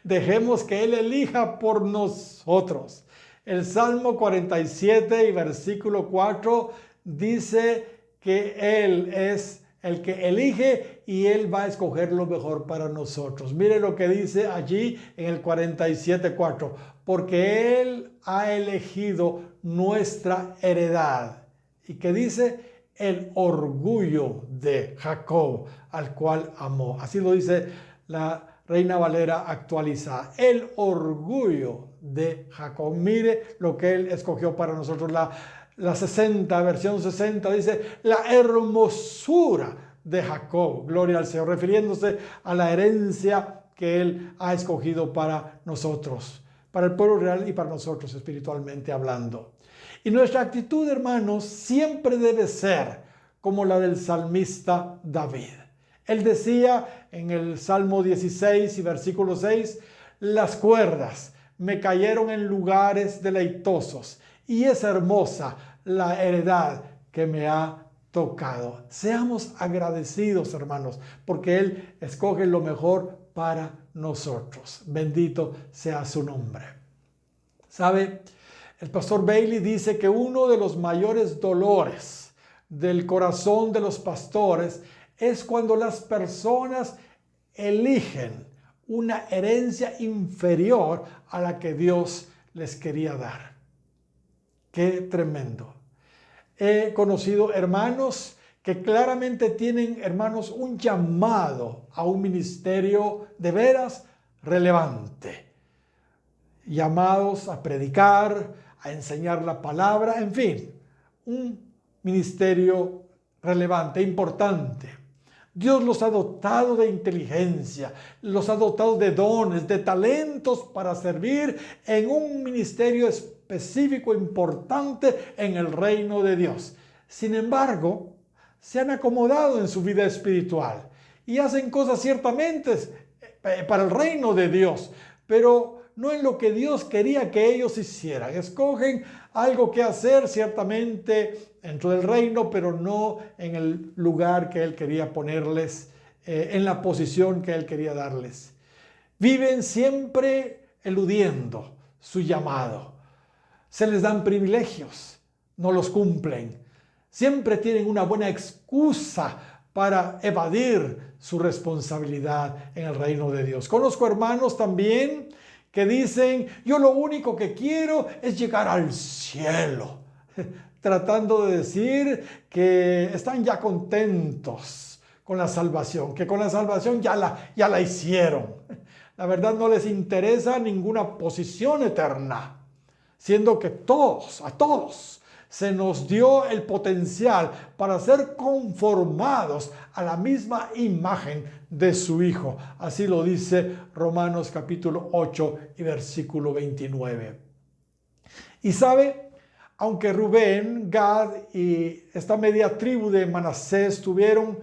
A: Dejemos que Él elija por nosotros. El Salmo 47 y versículo 4 dice que Él es el que elige y Él va a escoger lo mejor para nosotros. Mire lo que dice allí en el 47:4, porque Él ha elegido nuestra heredad. ¿Y qué dice? El orgullo de Jacob, al cual amó. Así lo dice la Reina Valera actualizada. El orgullo de Jacob. Mire lo que Él escogió para nosotros. La 60, versión 60, dice la hermosura de Jacob. Gloria al Señor, refiriéndose a la herencia que Él ha escogido para nosotros, para el pueblo real y para nosotros espiritualmente hablando. Y nuestra actitud, hermanos, siempre debe ser como la del salmista David. Él decía en el Salmo 16 y versículo 6, las cuerdas me cayeron en lugares deleitosos y es hermosa la heredad que me ha tocado. Seamos agradecidos, hermanos, porque Él escoge lo mejor para nosotros. Bendito sea su nombre. ¿Sabe? El pastor Bailey dice que uno de los mayores dolores del corazón de los pastores es cuando las personas eligen una herencia inferior a la que Dios les quería dar. Qué tremendo. He conocido hermanos que claramente tienen, hermanos, un llamado a un ministerio de veras relevante. Llamados a predicar, a enseñar la palabra, en fin, un ministerio relevante, importante. Dios los ha dotado de inteligencia, los ha dotado de dones, de talentos para servir en un ministerio específico, importante en el reino de Dios. Sin embargo, se han acomodado en su vida espiritual y hacen cosas ciertamente para el reino de Dios, pero no en lo que Dios quería que ellos hicieran. Escogen algo que hacer ciertamente dentro del reino, pero no en el lugar que Él quería ponerles, en la posición que Él quería darles. Viven siempre eludiendo su llamado. Se les dan privilegios, no los cumplen. Siempre tienen una buena excusa para evadir su responsabilidad en el reino de Dios. Conozco hermanos también que dicen, yo lo único que quiero es llegar al cielo, tratando de decir que están ya contentos con la salvación, que con la salvación ya la hicieron. La verdad no les interesa ninguna posición eterna, siendo que a todos se nos dio el potencial para ser conformados a la misma imagen de su Hijo. Así lo dice Romanos capítulo 8 y versículo 29. Y sabe, aunque Rubén, Gad y esta media tribu de Manasés tuvieron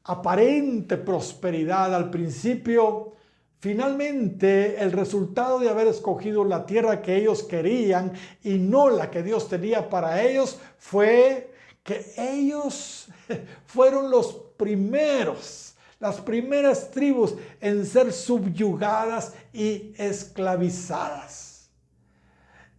A: aparente prosperidad al principio, finalmente el resultado de haber escogido la tierra que ellos querían y no la que Dios tenía para ellos fue que ellos fueron los primeros, las primeras tribus en ser subyugadas y esclavizadas.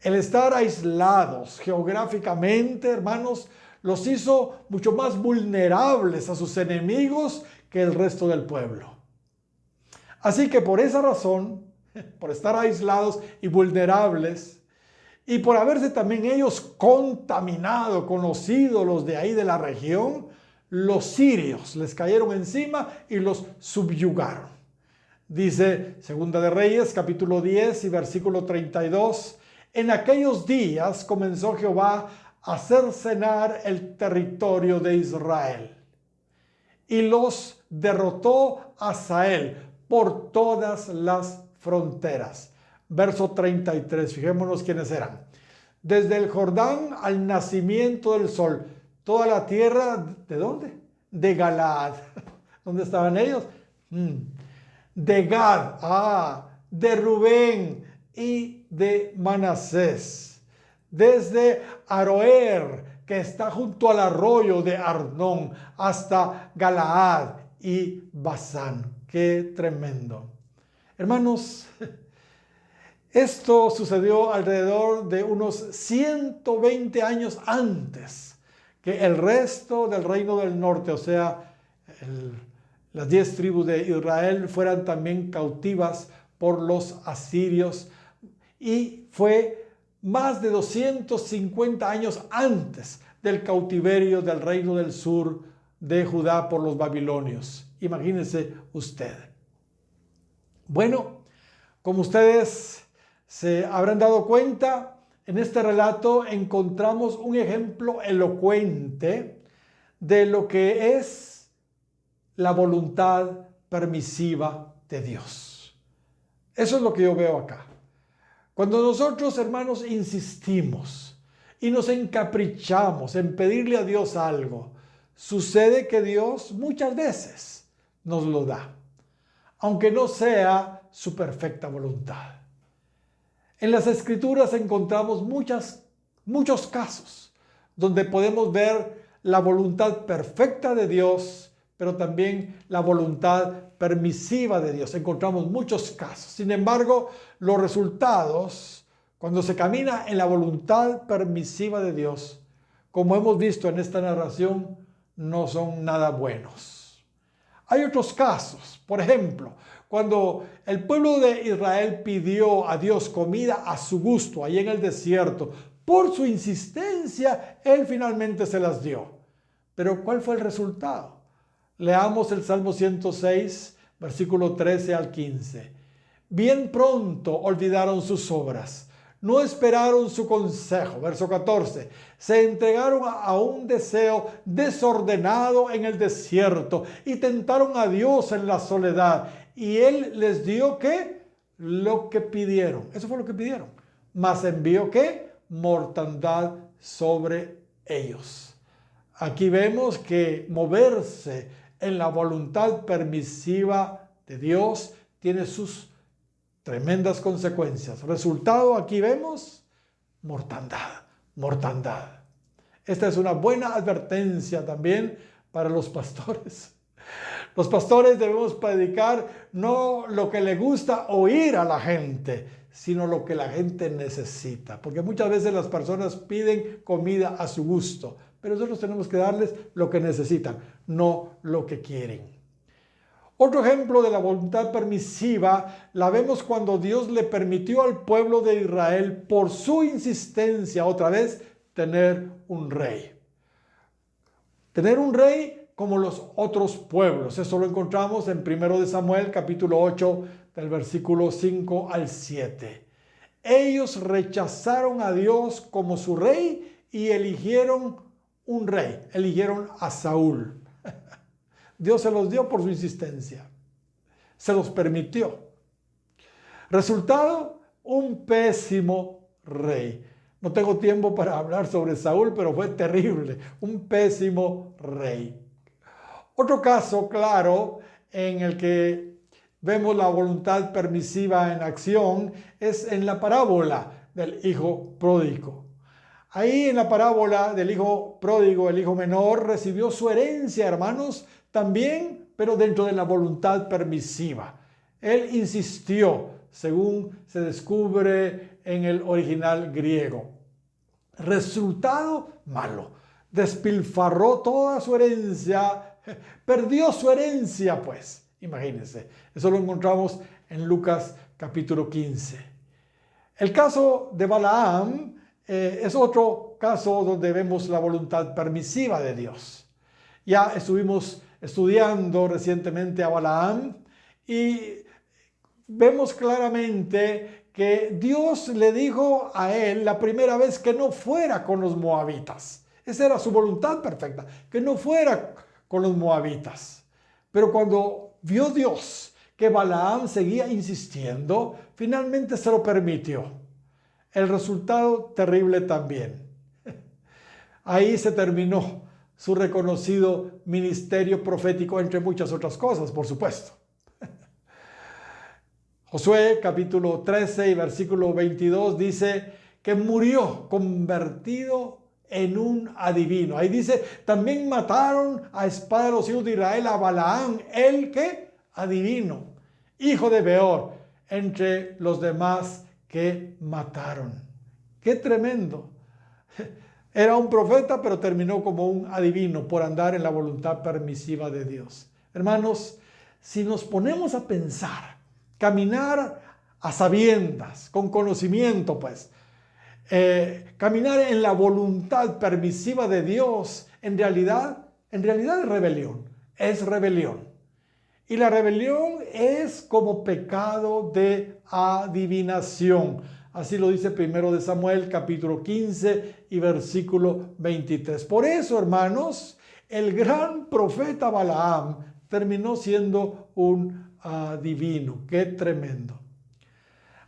A: El estar aislados geográficamente, hermanos, los hizo mucho más vulnerables a sus enemigos que el resto del pueblo. Así que por esa razón, por estar aislados y vulnerables, y por haberse también ellos contaminado con los ídolos de ahí de la región, los sirios les cayeron encima y los subyugaron. Dice Segunda de Reyes, capítulo 10 y versículo 32, en aquellos días comenzó Jehová a cercenar el territorio de Israel y los derrotó a Hazael por todas las fronteras. Verso 33, fijémonos quiénes eran. Desde el Jordán al nacimiento del sol, toda la tierra, ¿de dónde? De Galaad. ¿Dónde estaban ellos? De Gad, de Rubén y de Manasés. Desde Aroer, que está junto al arroyo de Arnón, hasta Galaad y Basán. ¡Qué tremendo! Hermanos, esto sucedió alrededor de unos 120 años antes que el resto del reino del norte, o sea, las 10 tribus de Israel fueran también cautivas por los asirios, y fue más de 250 años antes del cautiverio del reino del sur de Judá por los babilonios. Imagínense usted. Bueno, como ustedes se habrán dado cuenta, en este relato encontramos un ejemplo elocuente de lo que es la voluntad permisiva de Dios. Eso es lo que yo veo acá. Cuando nosotros, hermanos, insistimos y nos encaprichamos en pedirle a Dios algo, sucede que Dios muchas veces nos lo da, aunque no sea su perfecta voluntad. En las Escrituras encontramos muchos casos donde podemos ver la voluntad perfecta de Dios, pero también la voluntad permisiva de Dios. Encontramos muchos casos. Sin embargo, los resultados, cuando se camina en la voluntad permisiva de Dios, como hemos visto en esta narración, no son nada buenos. Hay otros casos. Por ejemplo, cuando el pueblo de Israel pidió a Dios comida a su gusto, ahí en el desierto, por su insistencia, Él finalmente se las dio. Pero ¿cuál fue el resultado? Leamos el Salmo 106, versículo 13 al 15. Bien pronto olvidaron sus obras, no esperaron su consejo. Verso 14. Se entregaron a un deseo desordenado en el desierto y tentaron a Dios en la soledad. Y Él les dio, ¿qué? Lo que pidieron. Eso fue lo que pidieron. Mas envió, ¿qué? Mortandad sobre ellos. Aquí vemos que moverse en la voluntad permisiva de Dios tiene sus tremendas consecuencias. Resultado, aquí vemos mortandad. Esta es una buena advertencia también para los pastores. Los pastores debemos predicar no lo que le gusta oír a la gente, sino lo que la gente necesita. Porque muchas veces las personas piden comida a su gusto, pero nosotros tenemos que darles lo que necesitan, no lo que quieren. Otro ejemplo de la voluntad permisiva la vemos cuando Dios le permitió al pueblo de Israel, por su insistencia, otra vez, tener un rey. Tener un rey como los otros pueblos. Eso lo encontramos en 1 Samuel, capítulo 8, del versículo 5 al 7. Ellos rechazaron a Dios como su rey y eligieron un rey. Eligieron a Saúl. Dios se los dio por su insistencia. Se los permitió. Resultado, un pésimo rey. No tengo tiempo para hablar sobre Saúl, pero fue terrible. Un pésimo rey. Otro caso claro en el que vemos la voluntad permisiva en acción es en la parábola del hijo pródigo. Ahí en la parábola del hijo pródigo, el hijo menor recibió su herencia, hermanos, también, pero dentro de la voluntad permisiva. Él insistió, según se descubre en el original griego. Resultado malo. Despilfarró toda su herencia, perdió su herencia, pues. Imagínense, eso lo encontramos en Lucas capítulo 15. El caso de Balaam es otro caso donde vemos la voluntad permisiva de Dios. Ya estuvimos estudiando recientemente a Balaam y vemos claramente que Dios le dijo a él la primera vez que no fuera con los moabitas. Esa era su voluntad perfecta, que no fuera con los moabitas. Pero cuando vio Dios que Balaam seguía insistiendo, finalmente se lo permitió. El resultado terrible también. Ahí se terminó su reconocido ministerio profético, entre muchas otras cosas, por supuesto. Josué capítulo 13 y versículo 22 dice que murió convertido en un adivino. Ahí dice, también mataron a espada los hijos de Israel a Balaam, el que adivino, hijo de Beor, entre los demás que mataron. ¡Qué tremendo! Era un profeta, pero terminó como un adivino por andar en la voluntad permisiva de Dios. Hermanos, si nos ponemos a pensar, caminar a sabiendas, con conocimiento, pues, caminar en la voluntad permisiva de Dios, en realidad es rebelión, es rebelión. Y la rebelión es como pecado de adivinación. Así lo dice 1 Samuel capítulo 15 y versículo 23. Por eso, hermanos, el gran profeta Balaam terminó siendo un adivino. ¡Qué tremendo!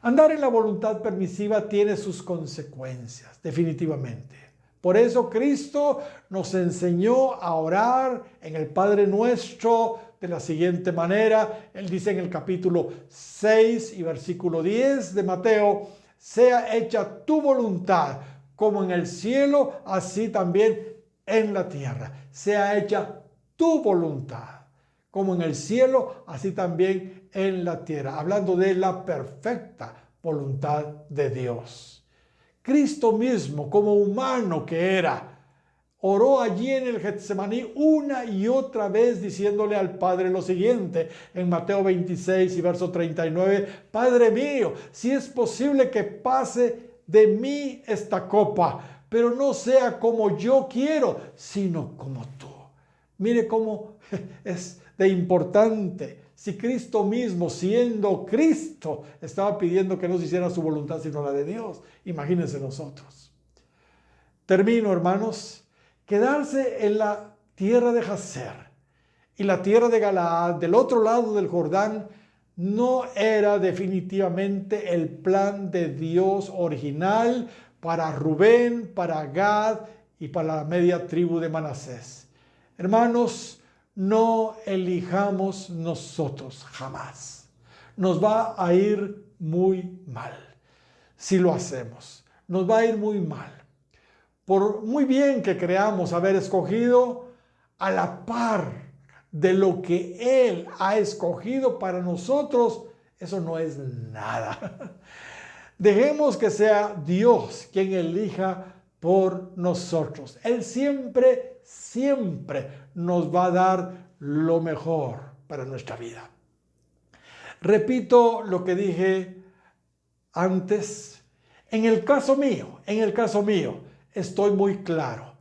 A: Andar en la voluntad permisiva tiene sus consecuencias, definitivamente. Por eso Cristo nos enseñó a orar en el Padre Nuestro de la siguiente manera. Él dice en el capítulo 6 y versículo 10 de Mateo: sea hecha tu voluntad como en el cielo, así también en la tierra. Sea hecha tu voluntad como en el cielo, así también en la tierra. Hablando de la perfecta voluntad de Dios. Cristo mismo, como humano que era, oró allí en el Getsemaní una y otra vez diciéndole al Padre lo siguiente en Mateo 26 y verso 39: Padre mío, si es posible que pase de mí esta copa, pero no sea como yo quiero, sino como tú. Mire cómo es de importante. Si Cristo mismo, siendo Cristo, estaba pidiendo que no se hiciera su voluntad sino la de Dios, imagínense nosotros. Termino, hermanos. Quedarse en la tierra de Jazer y la tierra de Galaad, del otro lado del Jordán, no era definitivamente el plan de Dios original para Rubén, para Gad y para la media tribu de Manasés. Hermanos, no elijamos nosotros jamás. Nos va a ir muy mal si lo hacemos. Nos va a ir muy mal. Por muy bien que creamos haber escogido, a la par de lo que Él ha escogido para nosotros, eso no es nada. Dejemos que sea Dios quien elija por nosotros. Él siempre, siempre nos va a dar lo mejor para nuestra vida. Repito lo que dije antes. En el caso mío, estoy muy claro.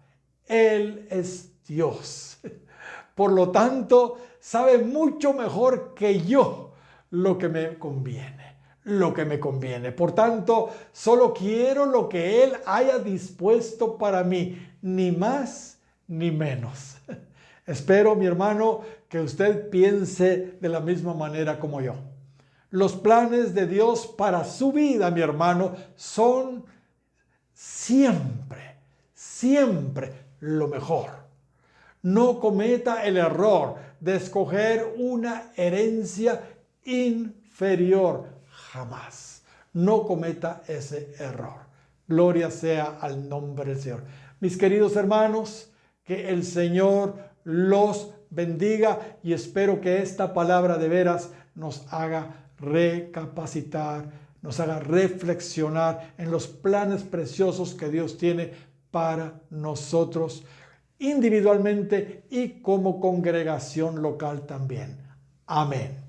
A: Él es Dios. Por lo tanto, sabe mucho mejor que yo lo que me conviene. Por tanto, solo quiero lo que Él haya dispuesto para mí, ni más ni menos. Espero, mi hermano, que usted piense de la misma manera como yo. Los planes de Dios para su vida, mi hermano, son siempre, siempre lo mejor. No cometa el error de escoger una herencia inferior. Jamás. No cometa ese error. Gloria sea al nombre del Señor. Mis queridos hermanos, que el Señor los bendiga y espero que esta palabra de veras nos haga recapacitar, nos haga reflexionar en los planes preciosos que Dios tiene para nosotros individualmente y como congregación local también. Amén.